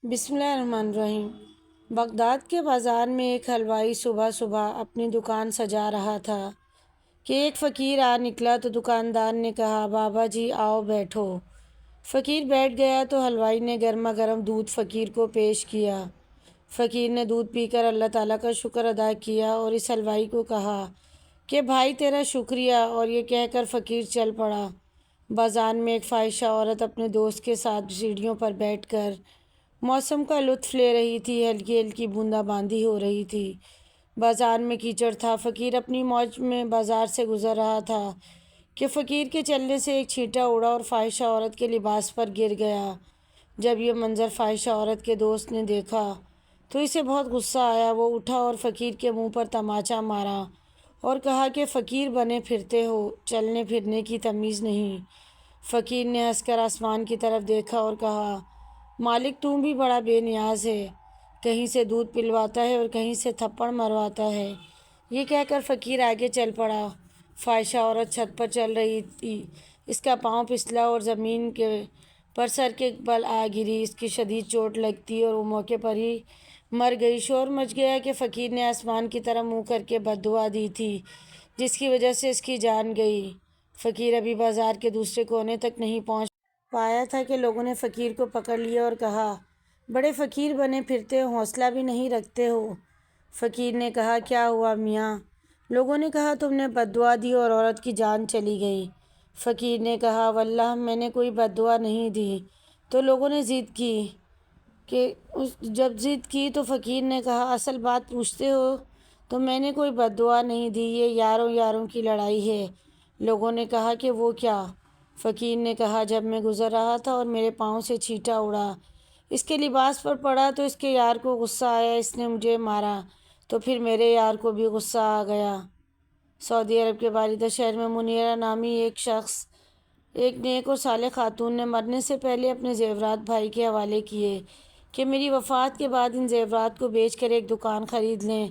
بسم اللہ الرحمن الرحیم۔ بغداد کے بازار میں ایک حلوائی صبح صبح اپنی دکان سجا رہا تھا کہ ایک فقیر آ نکلا تو دکاندار نے کہا، بابا جی آؤ بیٹھو۔ فقیر بیٹھ گیا تو حلوائی نے گرما گرم دودھ فقیر کو پیش کیا۔ فقیر نے دودھ پی کر اللہ تعالیٰ کا شکر ادا کیا اور اس حلوائی کو کہا کہ بھائی تیرا شکریہ، اور یہ کہہ کر فقیر چل پڑا۔ بازار میں ایک فاحشہ عورت اپنے دوست کے ساتھ سیڑھیوں پر بیٹھ کر موسم کا لطف لے رہی تھی۔ ہلکی ہلکی بوندا باندی ہو رہی تھی۔ بازار میں کیچڑ تھا۔ فقیر اپنی موج میں بازار سے گزر رہا تھا کہ فقیر کے چلنے سے ایک چھینٹا اڑا اور فاحشہ عورت کے لباس پر گر گیا۔ جب یہ منظر فاحشہ عورت کے دوست نے دیکھا تو اسے بہت غصہ آیا۔ وہ اٹھا اور فقیر کے منہ پر تماچا مارا اور کہا کہ فقیر بنے پھرتے ہو، چلنے پھرنے کی تمیز نہیں۔ فقیر نے ہنس کر آسمان کی طرف دیکھا اور کہا، مالک تم بھی بڑا بے نیاز ہے، کہیں سے دودھ پلواتا ہے اور کہیں سے تھپڑ مرواتا ہے۔ یہ کہہ کر فقیر آگے چل پڑا۔ فاحشہ عورت چھت پر چل رہی تھی۔ اس کا پاؤں پھسلا اور زمین پر سر کے بل آ گری۔ اس کی شدید چوٹ لگتی اور وہ موقع پر ہی مر گئی۔ شور مچ گیا کہ فقیر نے آسمان کی طرف منہ کر کے بد دعا دی تھی، جس کی وجہ سے اس کی جان گئی۔ فقیر ابھی بازار کے دوسرے کونے تک نہیں پہنچ پایا تھا کہ لوگوں نے فقیر کو پکڑ لیا اور کہا، بڑے فقیر بنے پھرتے ہو، حوصلہ بھی نہیں رکھتے ہو۔ فقیر نے کہا، کیا ہوا میاں؟ لوگوں نے کہا، تم نے بد دعا دی اور عورت کی جان چلی گئی۔ فقیر نے کہا، واللہ میں نے کوئی بد دعا نہیں دی۔ تو لوگوں نے ضد کی جب ضد کی تو فقیر نے کہا، اصل بات پوچھتے ہو تو میں نے کوئی بد دعا نہیں دی، یہ یاروں یاروں کی لڑائی ہے۔ لوگوں نے کہا کہ وہ کیا؟ فقیر نے کہا، جب میں گزر رہا تھا اور میرے پاؤں سے چھینٹا اڑا، اس کے لباس پر پڑا تو اس کے یار کو غصہ آیا، اس نے مجھے مارا، تو پھر میرے یار کو بھی غصہ آ گیا۔ سعودی عرب کے باریدہ شہر میں منیرہ نامی ایک نیک اور صالح خاتون نے مرنے سے پہلے اپنے زیورات بھائی کے حوالے کیے کہ میری وفات کے بعد ان زیورات کو بیچ کر ایک دکان خرید لیں،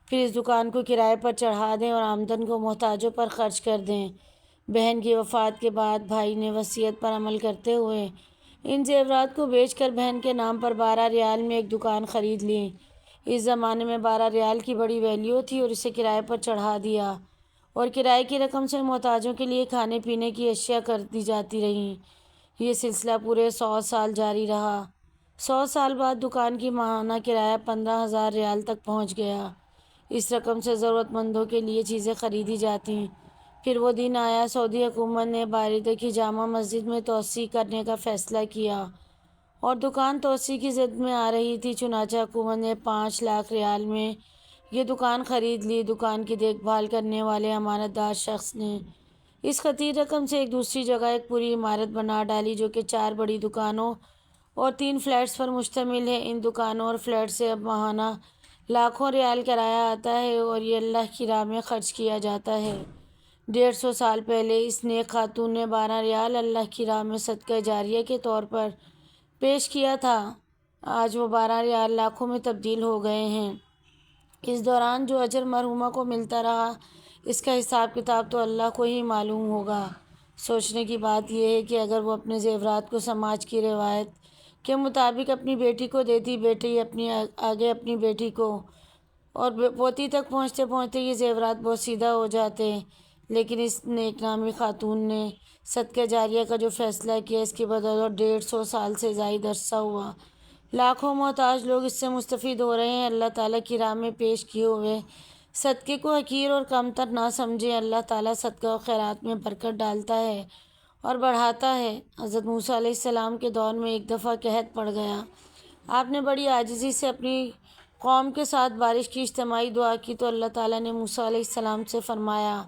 پھر اس دکان کو کرائے پر چڑھا دیں اور آمدن کو محتاجوں پر خرچ کر دیں۔ بہن کی وفات کے بعد بھائی نے وصیت پر عمل کرتے ہوئے ان زیورات کو بیچ کر بہن کے نام پر 12 ریال میں ایک دکان خرید لی۔ اس زمانے میں 12 ریال کی بڑی ویلیو تھی اور اسے کرائے پر چڑھا دیا، اور کرائے کی رقم سے محتاجوں کے لیے کھانے پینے کی اشیاء کر دی جاتی رہیں۔ یہ سلسلہ پورے 100 سال جاری رہا۔ 100 سال بعد دکان کی ماہانہ کرایہ 15,000 ریال تک پہنچ گیا۔ اس رقم سے ضرورت مندوں کے لیے چیزیں خریدی جاتیں۔ پھر وہ دن آیا، سعودی حکومت نے باریدہ کی جامع مسجد میں توسیع کرنے کا فیصلہ کیا اور دکان توسیع کی زد میں آ رہی تھی، چنانچہ حکومت نے 5 لاکھ ریال میں یہ دکان خرید لی۔ دکان کی دیکھ بھال کرنے والے امانت دار شخص نے اس خطیر رقم سے ایک دوسری جگہ ایک پوری عمارت بنا ڈالی، جو کہ 4 بڑی دکانوں اور 3 فلیٹس پر مشتمل ہے۔ ان دکانوں اور فلیٹ سے اب ماہانہ لاکھوں ریال کرایہ آتا ہے اور یہ اللہ کی راہ میں خرچ کیا جاتا ہے۔ 150 سال پہلے اس نیک خاتون نے 12 ریال اللہ کی راہ میں صدقہ جاریہ کے طور پر پیش کیا تھا۔ آج وہ 12 ریال لاکھوں میں تبدیل ہو گئے ہیں۔ اس دوران جو اجر مرحومہ کو ملتا رہا، اس کا حساب کتاب تو اللہ کو ہی معلوم ہوگا۔ سوچنے کی بات یہ ہے کہ اگر وہ اپنے زیورات کو سماج کی روایت کے مطابق اپنی بیٹی کو دیتی، بیٹی آگے اپنی بیٹی کو، اور پوتی تک پہنچتے پہنچتے یہ زیورات بہت سیدھا ہو جاتے، لیکن اس نیک نامی خاتون نے صدقہ جاریہ کا جو فیصلہ کیا، اس کی بدولت 150 سال سے زائد عرصہ ہوا لاکھوں محتاج لوگ اس سے مستفید ہو رہے ہیں۔ اللہ تعالیٰ کی راہ میں پیش کیے ہوئے صدقے کو حقیر اور کمتر نہ سمجھیں۔ اللہ تعالیٰ صدقہ و خیرات میں برکت ڈالتا ہے اور بڑھاتا ہے۔ حضرت موسیٰ علیہ السلام کے دور میں ایک دفعہ قحط پڑ گیا۔ آپ نے بڑی عاجزی سے اپنی قوم کے ساتھ بارش کی اجتماعی دعا کی تو اللہ تعالیٰ نے موسیٰ علیہ السلام سے فرمایا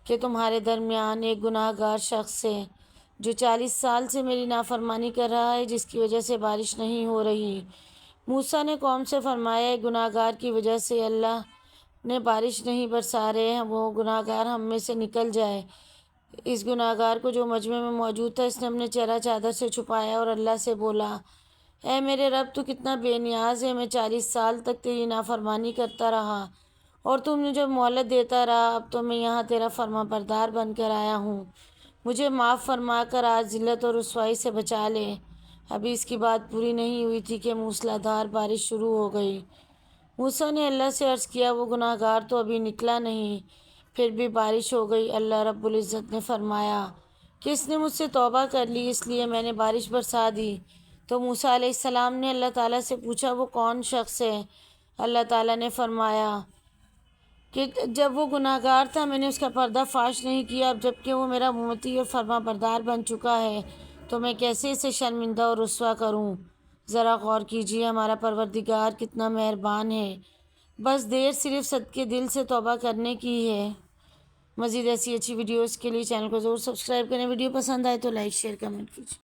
کہ تمہارے درمیان ایک گناہ گار شخص ہے جو 40 سال سے میری نافرمانی کر رہا ہے، جس کی وجہ سے بارش نہیں ہو رہی۔ موسیٰ نے قوم سے فرمایا، ایک گناہ گار کی وجہ سے اللہ نے بارش نہیں برسا رہے ہیں، وہ گناہ گار ہم میں سے نکل جائے۔ اس گناہ گار کو جو مجمع میں موجود تھا، اس نے اپنے چہرہ چادر سے چھپایا اور اللہ سے بولا، اے میرے رب، تو کتنا بے نیاز ہے، میں 40 سال تک تیری نافرمانی کرتا رہا اور تم مجھے مہلت دیتا رہا، اب تو میں یہاں تیرا فرما بردار بن کر آیا ہوں، مجھے معاف فرما کر آج ذلت اور رسوائی سے بچا لے۔ ابھی اس کی بات پوری نہیں ہوئی تھی کہ موسلادھار بارش شروع ہو گئی۔ موسیٰ نے اللہ سے عرض کیا، وہ گناہ گار تو ابھی نکلا نہیں، پھر بھی بارش ہو گئی۔ اللہ رب العزت نے فرمایا کہ اس نے مجھ سے توبہ کر لی، اس لیے میں نے بارش برسا دی۔ تو موسیٰ علیہ السلام نے اللہ تعالیٰ سے پوچھا، وہ کون شخص ہے؟ اللہ تعالیٰ نے فرمایا کہ جب وہ گناہ گار تھا میں نے اس کا پردہ فاش نہیں کیا، اب جب کہ وہ میرا مطیع اور فرما بردار بن چکا ہے تو میں کیسے اسے شرمندہ اور رسوا کروں؟ ذرا غور کیجیے، ہمارا پروردگار کتنا مہربان ہے، بس دیر صرف صدقے دل سے توبہ کرنے کی ہے۔ مزید ایسی اچھی ویڈیوز کے لیے چینل کو ضرور سبسکرائب کریں۔ ویڈیو پسند آئے تو لائک شیئر کمنٹ کیجیے۔